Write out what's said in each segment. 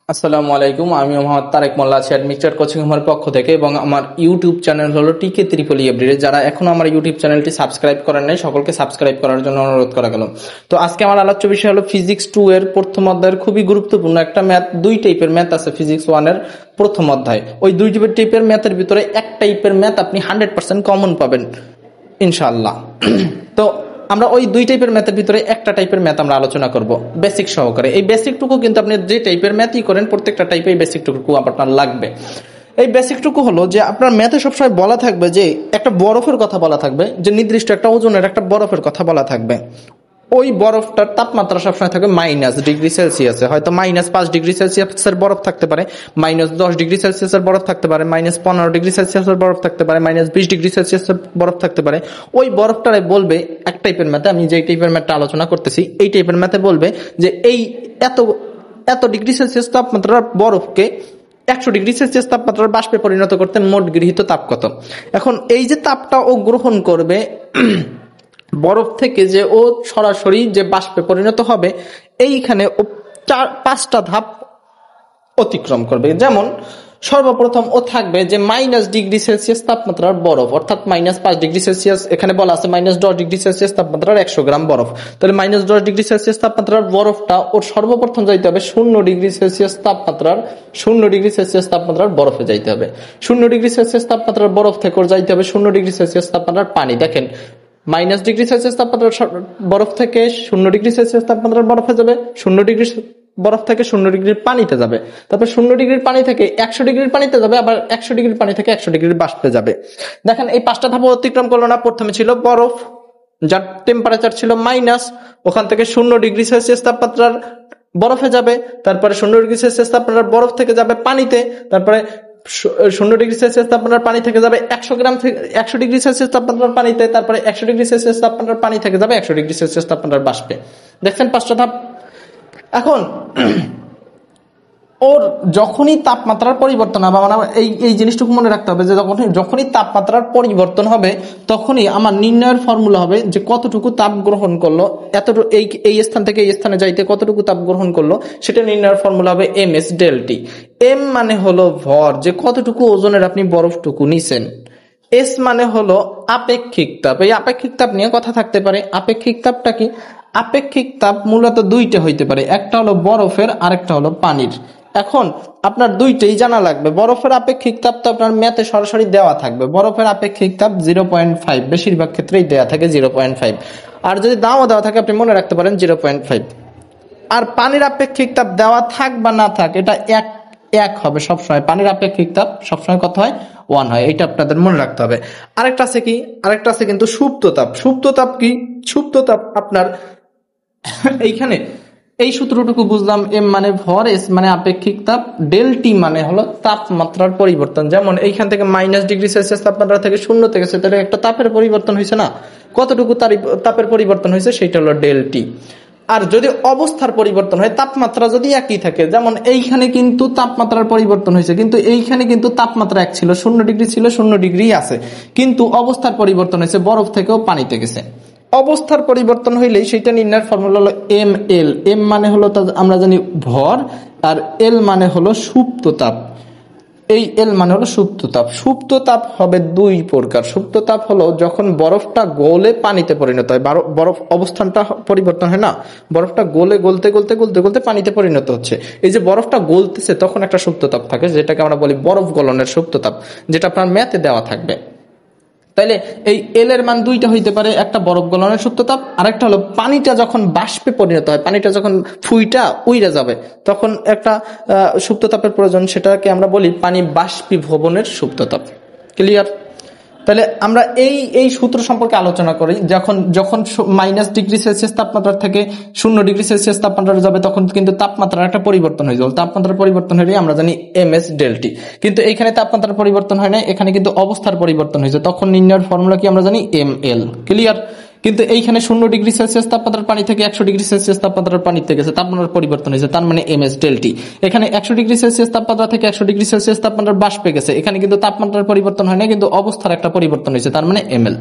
আসসালামু আলাইকুম, আমি মোহাম্মদ তারেক মোল্লা আছি মিক্সচার কোচিং আমার পক্ষ থেকে এবং আমার ইউটিউব চ্যানেল হলো টিকে ত্রিপল এভরিডে। যারা এখনো আমার ইউটিউব চ্যানেলটি সাবস্ক্রাইব করেন নাই সকলকে সাবস্ক্রাইব করার জন্য অনুরোধ করা গেল। তো আজকে আমার আলোচ্য বিষয় হলো ফিজিক্স 2 এর প্রথম অধ্যায়ের খুবই গুরুত্বপূর্ণ একটা ম্যাথ। দুই টাইপের ম্যাথ আছে ফিজিক্স 1 এর প্রথম অধ্যায়। ওই দুই টাইপের ম্যাথের ভিতরে এক টাইপের ম্যাথ আপনি 100% কমন পাবেন ইনশাআল্লাহ। তো আমরা ওই দুই টাইপের ম্যাথের ভিতরে একটা টাইপের ম্যাথ আমরা আলোচনা করব বেসিক সহকারে। এই বেসিকটুকু কিন্তু আপনি যে টাইপের ম্যাথই করেন প্রত্যেকটা টাইপে এই বেসিকটুকু আপনার লাগবে। এই বেসিকটুকু হলো যে আপনার ম্যাথে সবসময় বলা থাকবে যে একটা বরফের কথা বলা থাকবে, যে নির্দিষ্ট একটা ওজনের একটা বরফের কথা বলা থাকবে। ওই বরফটার তাপমাত্রা সবসময় থাকবে -ডিগ্রি সেলসিয়াসে, হয়তো -5 ডিগ্রি সেলসিয়াসের বরফ থাকতে পারে, -10 ডিগ্রি সেলসিয়াসের বরফ থাকতে পারে, -15 ডিগ্রি সেলসিয়াসের বরফ থাকতে পারে, -20 ডিগ্রি সেলসিয়াসের বরফ থাকতে পারে। ওই বরফটারে বলবে এক টাইপের ম্যাথে, আমি যে টাইপের ম্যাথটা আলোচনা করতেছি এই টাইপের ম্যাথে বলবে যে এই এত এত ডিগ্রি সেলসিয়াস তাপমাত্রার বরফকে 100 ডিগ্রি সেলসিয়াস তাপমাত্রার বাষ্পে পরিণত করতে মোট গৃহীত তাপ কত। এখন এই যে তাপটা ও গ্রহণ করবে বরফ থেকে, যে ও সরাসরি যে বাষ্পে পরিণত হবে, এইখানে ও 5টা ধাপ অতিক্রম করবে। যেমন সর্বপ্রথম ও থাকবে যে -ডিগ্রি সেলসিয়াস তাপমাত্রার বরফ, অর্থাৎ -5 ডিগ্রি সেলসিয়াস, এখানে বলা আছে -10 ডিগ্রি সেলসিয়াস তাপমাত্রার 100 গ্রাম বরফ। তাহলে -10 ডিগ্রি সেলসিয়াস তাপমাত্রার বরফটা ওর সর্বপ্রথম যাইতে হবে 0 ডিগ্রি সেলসিয়াস তাপমাত্রার বরফে যাইতে হবে। 0 ডিগ্রি সেলসিয়াস তাপমাত্রার বরফ থেকে ওর যাইতে হবে 0 ডিগ্রি সেলসিয়াস তাপমাত্রার পানি। দেখেন -ডিগ্রি সেলসিয়াস তাপমাত্রার বরফ থেকে 0 ডিগ্রি সেলসিয়াস তাপমাত্রার বরফে যাবে, 0 ডিগ্রি বরফ থেকে 0 ডিগ্রির পানিতে যাবে, তারপর 0 ডিগ্রির পানি থেকে 100 ডিগ্রির পানিতে যাবে, আবার 100 ডিগ্রির পানি থেকে 100 ডিগ্রির বাষ্পে যাবে। দেখেন এই 5টা ধাপ অতিক্রম করলো না। প্রথমে ছিল বরফ, যার টেম্পারেচার ছিল মাইনাস, ওখান থেকে 0 ডিগ্রি সেলসিয়াস তাপমাত্রার বরফে যাবে, তারপরে 0 ডিগ্রি সেলসিয়াস তাপমাত্রার বরফ থেকে যাবে পানিতে, তারপরে 0 ডিগ্রি সেলসিয়াস তাপমাত্রার পানি থেকে যাবে 100 ডিগ্রি সেলসিয়াস তাপমাত্রার পানিতে, তারপরে 100 ডিগ্রি সেলসিয়াস তাপমাত্রার পানি থেকে যাবে 100 ডিগ্রি সেলসিয়াস তাপমাত্রার বাষ্পে। দেখছেন 5টা ধাপ। এখন ওর যখনই তাপমাত্রার পরিবর্তন হবে, মানে এই জিনিসটুকু মনে রাখতে হবে যে যখনই তাপমাত্রার পরিবর্তন হবে তখনই আমার নির্ণয়ের ফর্মুলা হবে যে কতটুকু তাপ গ্রহণ করলো, এতটুকু এই স্থান থেকে এই স্থানে যাইতে কতটুকু তাপ গ্রহণ করলো, সেটা নির্ণয়ের ফর্মুলা হবে mS∆T। এম মানে হলো ভর, যে কতটুকু ওজনের আপনি বরফটুকু নিছেন। এস মানে হলো আপেক্ষিক তাপ। এই আপেক্ষিক তাপ নিয়ে কথা থাকতে পারে। আপেক্ষিক তাপটা কি? আপেক্ষিক তাপ মূলত দুইটা হইতে পারে, একটা হলো বরফের আর একটা হলো পানির। এখন আপনার দুইটাই জানা লাগবে। বরফের আপেক্ষিক তাপ তো আপনার ম্যাথে সরাসরি দেওয়া থাকবে। বরফের আপেক্ষিক তাপ 0.5, বেশিরভাগ ক্ষেত্রেই দেওয়া থাকে 0.5, আর যদি নাও দেওয়া থাকে আপনি মনে রাখতে পারেন 0.5। আর পানির আপেক্ষিক তাপ দেওয়া থাক বা না থাক এটা এক হবে সবসময়। পানির আপেক্ষিক তাপ সবসময় কত হয়? 1 হয়। এটা আপনাদের মনে রাখতে হবে। আরেকটা আছে কি? আরেকটা আছে কিন্তু সুপ্ত তাপ। সুপ্ত তাপ কি? সুপ্ত তাপ আপনার এইখানে এই সূত্রটুকু বুঝলাম, এম মানে ভর, এস মানে আপেক্ষিক তাপ, ∆T মানে হলো তাপমাত্রার পরিবর্তন। যেমন এইখান থেকে -ডিগ্রি সেলসিয়াস তাপমাত্রা থেকে 0 থেকে তাহলে একটা তাপের পরিবর্তন হয়েছে না, কতটুকু তাপের পরিবর্তন হয়েছে সেটা হলো ∆T। আর যদি অবস্থার পরিবর্তন হয়, তাপমাত্রা যদি একই থাকে, যেমন এইখানে কিন্তু তাপমাত্রার পরিবর্তন হয়েছে, কিন্তু এইখানে কিন্তু তাপমাত্রা এক ছিল, 0 ডিগ্রি ছিল, 0 ডিগ্রি আছে, কিন্তু অবস্থার পরিবর্তন হয়েছে, বরফ থেকেও পানিতে গেছে। অবস্থার পরিবর্তন হইলেই সেটা নির্ণয়ের ফর্মুলা হলো mL। এম মানে হলো আমরা জানি ভর, আর এল মানে হলো সুপ্ত তাপ। এই এল মানে হলো সুপ্ত তাপ। সুপ্ত তাপ হবে দুই প্রকার। সুপ্ত তাপ হলো যখন বরফটা গলে পানিতে পরিণত হয়, বরফ অবস্থানটা পরিবর্তন হয় না, বরফটা গলতে গলতে গলতে গলতে পানিতে পরিণত হচ্ছে। এই যে বরফটা গলতেছে তখন একটা সুপ্ত তাপ থাকে, যেটাকে আমরা বলি বরফ গলনের সুপ্ত তাপ, যেটা আপনার ম্যাথে দেওয়া থাকবে। তাইলে এই এল এর মান দুইটা হইতে পারে, একটা বরফ গলনের সুপ্ত তাপ, আর একটা হলো পানিটা যখন বাষ্পে পরিণত হয়, পানিটা যখন ফুইটা উইরা যাবে তখন একটা সুপ্ত তাপের প্রয়োজন, সেটাকে আমরা বলি পানি বাষ্পীভবনের সুপ্ত তাপ। ক্লিয়ার? তাহলে আমরা এই সূত্র সম্পর্কে আলোচনা করি। যখন -ডিগ্রি সেলসিয়াস তাপমাত্রা থেকে 0 ডিগ্রি সেলসিয়াস তাপমাত্রা যাবে তখন কিন্তু তাপমাত্রার একটা পরিবর্তন হয়ে যাবে। তাপমাত্রার পরিবর্তন হলে আমরা জানি mS∆T, কিন্তু এইখানে তাপমাত্রার পরিবর্তন হয় না, এখানে কিন্তু অবস্থার পরিবর্তন হয়েছে, তখন নির্ণয়ের ফর্মুলা কি আমরা জানি mL। ক্লিয়ার? কিন্তু এইখানে 0 ডিগ্রি সেলসিয়াস তাপমাত্রার পানি থেকে 100 ডিগ্রি সেলসিয়াস তাপমাত্রার পানিতে গেছে, তাপমাত্রার পরিবর্তন হয়েছে, তার মানে mS∆T। এখানে 100 ডিগ্রি সেলসিয়াস তাপমাত্রা থেকে 100 ডিগ্রি সেলসিয়াস তাপমাত্রার বাষ্পে গেছে, এখানে কিন্তু তাপমাত্রার পরিবর্তন হয় না, কিন্তু অবস্থার একটা পরিবর্তন হয়েছে, তার মানে mL।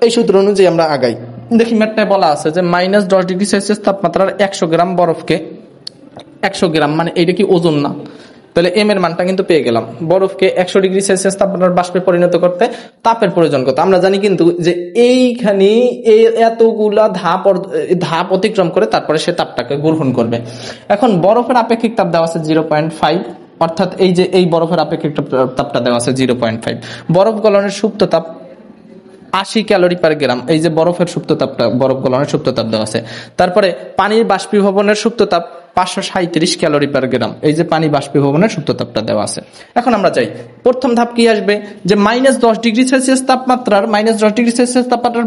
এই সূত্র অনুযায়ী আমরা আগাই। দেখি ম্যাথটায় বলা আছে যে -10 ডিগ্রি সেলসিয়াস তাপমাত্রার 100 গ্রাম বরফকে 100 গ্রাম, মানে এটা কি ওজন না? তাহলে এম এর মানটা কিন্তু পেয়ে গেলাম। বরফকে 100 ডিগ্রি সেলসিয়াস তাপমাত্রার বাষ্পে পরিণত করতে তাপের প্রয়োজন কত? আমরা জানি কিন্তু যে এইখানে এতগুলা ধাপ অতিক্রম করে তারপরে সে তাপটাকে গ্রহণ করবে। এখন বরফের আপেক্ষিক তাপ দেওয়া আছে 0.5, অর্থাৎ এই যে এই বরফের আপেক্ষিক তাপটা দেওয়া আছে 0.5। বরফ গলনের সুপ্ত তাপ 80 ক্যালোরি পার গ্রাম, এই যে বরফের সুপ্ত তাপটা, বরফ গলনের সুপ্ত তাপ দেওয়া আছে। তারপরে পানির বাষ্পীভবনের সুপ্ত তাপ 537 ক্যালোরি পার গ্রাম, এই যে পানি বাষ্পীভবনের সুপ্ত তাপটা দেওয়া আছে। এখন আমরা যাই, প্রথম ধাপ কি আসবে যে -10 ডিগ্রি সেলসিয়াস তাপমাত্রার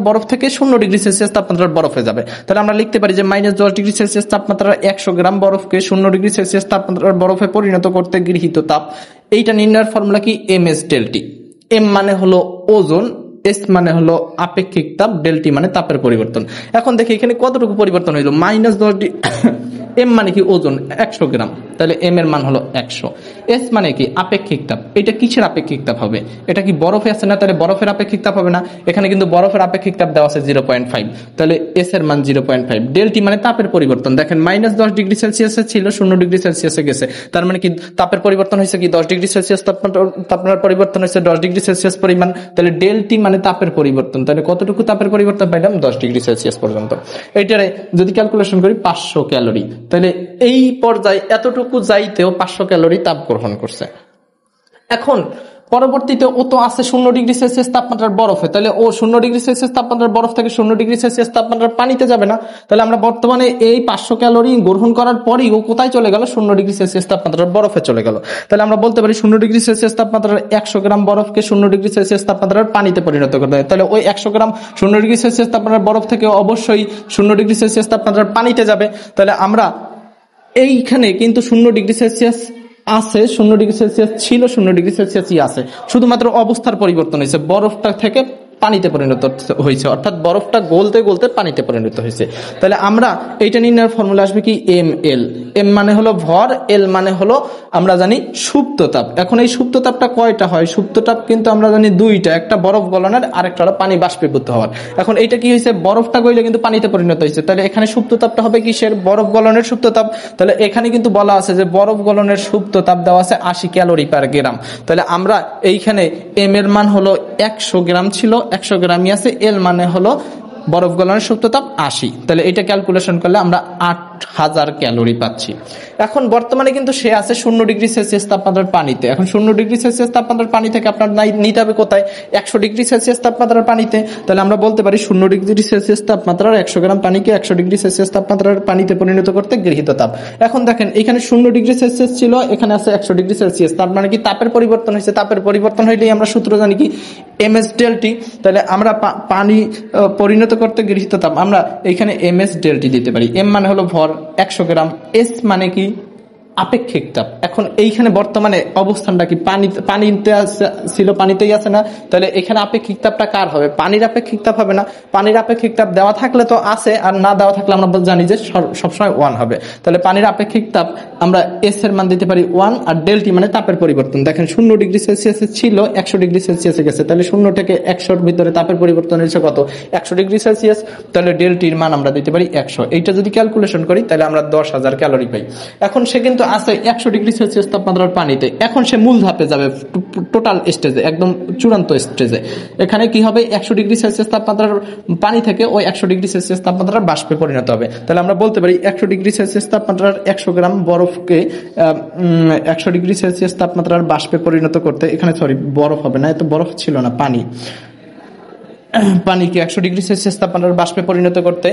বরফ থেকে 0 ডিগ্রি সেলসিয়াস তাপমাত্রার বরফে যাবে। তাহলে আমরা লিখতে পারি যে -10 ডিগ্রি সেলসিয়াস তাপমাত্রার 100 গ্রাম বরফকে 0 ডিগ্রি সেলসিয়াস তাপমাত্রার বরফে পরিণত করতে গৃহীত তাপ। এইটা নির্ণয়ের ফর্মুলা কি? MS ডেল্টি। এম মানে হলো ওজন, এস মানে হলো আপেক্ষিক তাপ, ডেল্টি মানে তাপের পরিবর্তন। এখন দেখি এখানে কতটুকু পরিবর্তন হইলো। -10 এম মানে কি? ওজন 100 গ্রাম, তাহলে এম এর মান হলো 100। এস মানে কি? আপেক্ষিক তাপ। এটা কিসের আপেক্ষিক তাপ হবে? এটা কি বরফে আছে না? তাহলে বরফের আপেক্ষিক তাপ হবে না? এখানে কিন্তু বরফের আপেক্ষিক তাপ দেওয়া আছে 0.5, তাহলে এস এর মান 0.5। ডেল্টি মানে তাপের পরিবর্তন। দেখেন -10 ডিগ্রি সেলসিয়াসে ছিল, 0 ডিগ্রি সেলসিয়াসে গেছে, তার মানে কি তাপের পরিবর্তন হয়েছে কি 10 ডিগ্রি সেলসিয়াস তাপমাত্রার পরিবর্তন হয়েছে 10 ডিগ্রি সেলসিয়াস পরিমাণ। তাহলে ডেল্টি মানে তাপের পরিবর্তন। তাহলে কতটুকু তাপের পরিবর্তন পাইলাম? 10 ডিগ্রি সেলসিয়াস পর্যন্ত। এইটারে যদি ক্যালকুলেশন করি 500 ক্যালোরি, তাহলে এই পর্যায়ে এতটুকু যাইতেও 500 ক্যালোরি তাপ গ্রহণ করছে। এখন পরবর্তীতে ও তো আছে 0 ডিগ্রি সেলসিয়াস তাপমাত্রার বরফে, তাহলে ও 0 ডিগ্রি সেলসিয়াস তাপমাত্রার বরফ থেকে 0 ডিগ্রি সেলসিয়াস তাপমাত্রার পানিতে যাবে না। তাহলে আমরা বর্তমানে এই 500 ক্যালোরি গ্রহণ করার পরই ও কোথায় চলে গেল? 0 ডিগ্রি সেলসিয়াস তাপমাত্রার বরফে চলে গেল। তাহলে আমরা বলতে পারি 0 ডিগ্রি সেলসিয়াস তাপমাত্রার 100 গ্রাম বরফকে 0 ডিগ্রি সেলসিয়াস তাপমাত্রার পানিতে পরিণত করতে হবে। তাহলে ওই 100 গ্রাম 0 ডিগ্রি সেলসিয়াস তাপমাত্রার বরফ থেকে অবশ্যই 0 ডিগ্রি সেলসিয়াস তাপমাত্রার পানিতে যাবে। তাহলে আমরা এইখানে কিন্তু 0 ডিগ্রি সেলসিয়াস আছে, 0 ডিগ্রি সেলসিয়াস ছিল, 0 ডিগ্রি সেলসিয়াসই আছে, শুধুমাত্র অবস্থার পরিবর্তন হয়েছে, বরফটা থেকে পানিতে পরিণত হয়েছে, অর্থাৎ বরফটা গলতে গলতে পানিতে পরিণত হয়েছে। তাহলে আমরা এইটা নির্ণয়ের ফর্মুলা আসবে কি? ML। এম মানে হলো ভর, এল মানে হলো আমরা জানি সুপ্ত তাপ। এখন এই সুপ্ত তাপটা কয়টা হয়? সুপ্ত তাপ কিন্তু আমরা জানি দুইটা, একটা বরফ গলনের, আরেকটা হলো পানি বাষ্পীভূত হওয়ার। এখন এইটা কি হয়েছে? বরফটা গইলে কিন্তু পানিতে পরিণত হয়েছে, তাহলে এখানে সুপ্ত তাপটা হবে কিসের? বরফ গলনের সুপ্ত তাপ। তাহলে এখানে কিন্তু বলা আছে যে বরফ গলনের সুপ্ত তাপ দেওয়া আছে 80 ক্যালোরি পার গ্রাম। তাহলে আমরা এইখানে এম এর মান হলো 100 গ্রাম ছিল, 100 গ্রামই আছে, এল মানে হলো বরফ গলনের সুপ্ত তাপ 80। তাহলে এটা ক্যালকুলেশন করলে আমরা 8000 ক্যালোরি পাচ্ছি। এখন বর্তমানে কিন্তু সে আছে 0 ডিগ্রি সেলসিয়াস তাপমাত্রার পানিতে। এখন 0 ডিগ্রি সেলসিয়াস তাপমাত্রার পানি থেকে আপনার নিতে হবে কোথায়? 100 ডিগ্রি সেলসিয়াস তাপমাত্রার পানিতে। তাহলে আমরা বলতে পারি 0 ডিগ্রি সেলসিয়াস তাপমাত্রার 100 গ্রাম পানিকে 100 ডিগ্রি সেলসিয়াস তাপমাত্রার পানিতে পরিণত করতে গৃহীত তাপ। এখন দেখেন এখানে 0 ডিগ্রি সেলসিয়াস ছিল, এখানে আছে 100 ডিগ্রি সেলসিয়াস, তার মানে কি তাপের পরিবর্তন হয়েছে। তাপের পরিবর্তন হইলেই আমরা সূত্র জানি কি? MS ডেল্টি। তাহলে আমরা পানি পরিণত করতে গৃহীত তাপ আমরা এখানে MS ডেল্টি দিতে পারি। এম মানে হলো ভর 100 গ্রাম, এস মানে কি? আপেক্ষিক তাপ। এখন এইখানে বর্তমানে অবস্থানটা কি? পানিতে ছিল, পানিতেই আছে না? তাহলে এখানে আপেক্ষিক তাপটা কার হবে? পানির আপেক্ষিক তাপ হবে না? পানির আপেক্ষিক তাপ দেওয়া থাকলে তো আছে, আর না দেওয়া থাকলে আমরা জানি যে সবসময় 1 হবে। তাহলে পানির আপেক্ষিক তাপ আমরা এস এর মান দিতে পারি 1, আর ডেল্টি মানে তাপের পরিবর্তন। দেখেন 0 ডিগ্রি সেলসিয়াসে ছিল, 100 ডিগ্রি সেলসিয়াসে গেছে, তাহলে 0 থেকে 100 ভিতরে তাপের পরিবর্তন হয়েছে কত? 100 ডিগ্রি সেলসিয়াস। তাহলে ডেল্টির মান আমরা দিতে পারি 100। এইটা যদি ক্যালকুলেশন করি তাহলে আমরা 10,000 ক্যালোরি পাই। এখন সে কিন্তু আছে 100 ডিগ্রি সেলসিয়াস তাপমাত্রার পানিতে। এখন সে মূল ধাপে যাবে, টোটাল স্টেজে, একদম চূড়ান্ত স্টেজে। এখানে কি হবে? 100 ডিগ্রি সেলসিয়াস তাপমাত্রার পানি থেকে ওই 100 ডিগ্রি সেলসিয়াস তাপমাত্রার বাষ্পে পরিণত হবে। তাহলে আমরা বলতে পারি 100 ডিগ্রি সেলসিয়াস তাপমাত্রার 100 গ্রাম বরফকে 100 ডিগ্রি সেলসিয়াস তাপমাত্রার বাষ্পে পরিণত করতে, এখানে সরি বরফ হবে না, এত বরফ ছিল না, পানিকে 100 ডিগ্রি সেলসিয়াস তাপমাত্রার বাষ্পে পরিণত করতে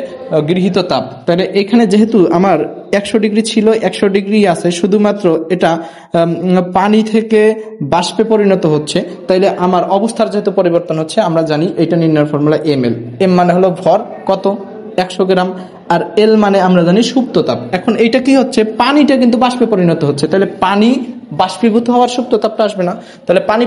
গৃহীত তাপ। তাহলে এখানে যেহেতু আমার 100 ডিগ্রি ছিল, 100 ডিগ্রি আছে, শুধুমাত্র এটা পানি থেকে বাষ্পে পরিণত হচ্ছে, তাইলে আমার অবস্থার যেহেতু পরিবর্তন হচ্ছে, আমরা জানি এটা নির্ণয়ের ফর্মুলা ML। এম মানে হলো ভর কত? 100 গ্রাম, আর এল মানে আমরা জানি সুপ্ত তাপ। এখন এইটা কি হচ্ছে? পানিটা কিন্তু বাষ্পে পরিণত হচ্ছে, তাহলে পানি বাষ্পীভূত হওয়ার সুপ্ত তাপটা আসবে না। তাহলে পানি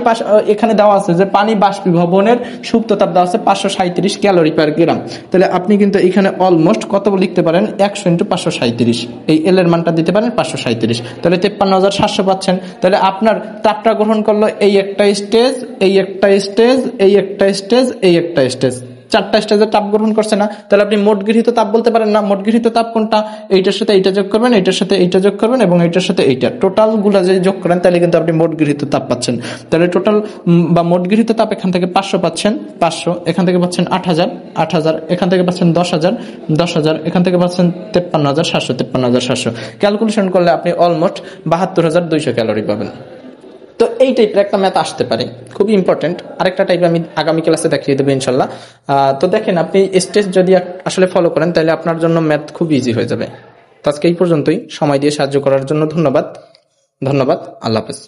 এখানে দেওয়া আছে যে পানি বাষ্পীভবনের সুপ্ত তাপ দেওয়া আছে 537 ক্যালোরি পার গ্রাম। তাহলে আপনি কিন্তু এখানে অলমোস্ট কত লিখতে পারেন? 100 × 537, এই এল এর মানটা দিতে পারেন 537, তাহলে 53,700 পাচ্ছেন। তাহলে আপনার তাপটা গ্রহণ করলো এই একটা স্টেজ, এই একটা স্টেজ, এই একটা স্টেজ, এই একটা স্টেজ, 4টা স্টেজে তাপ গ্রহণ করছে না, তাহলে আপনি মোট গৃহীত তাপ বলতে পারেন না। মোট গৃহীত তাপ কোনটা? এইটার সাথে এইটা যোগ করবেন, এইটার সাথে এইটা যোগ করবেন এবং এইটার সাথে এইটা, টোটাল গুলা যদি যোগ করেন তাহলে কিন্তু আপনি মোট গৃহীত তাপ পাচ্ছেন। তাহলে টোটাল বা মোট গৃহীত তাপ এখান থেকে 500 পাচ্ছেন, 500 এখান থেকে পাচ্ছেন 8000, 8000 এখান থেকে পাচ্ছেন 10,000, 10,000 এখান থেকে পাচ্ছেন 53,700, 53,700। ক্যালকুলেশন করলে আপনি অলমোস্ট 72,200 ক্যালোরি পাবেন। তো এই টাইপের একটা ম্যাথ আসতে পারে, খুবই ইম্পর্টেন্ট। আরেকটা টাইপ আমি আগামী ক্লাসে দেখিয়ে দেবো ইনশাল্লাহ। তো দেখেন, আপনি স্টেজ যদি আসলে ফলো করেন তাহলে আপনার জন্য ম্যাথ খুব ইজি হয়ে যাবে। তো আজকে এই পর্যন্তই। সময় দিয়ে সাহায্য করার জন্য ধন্যবাদ। আল্লাহ হাফেজ।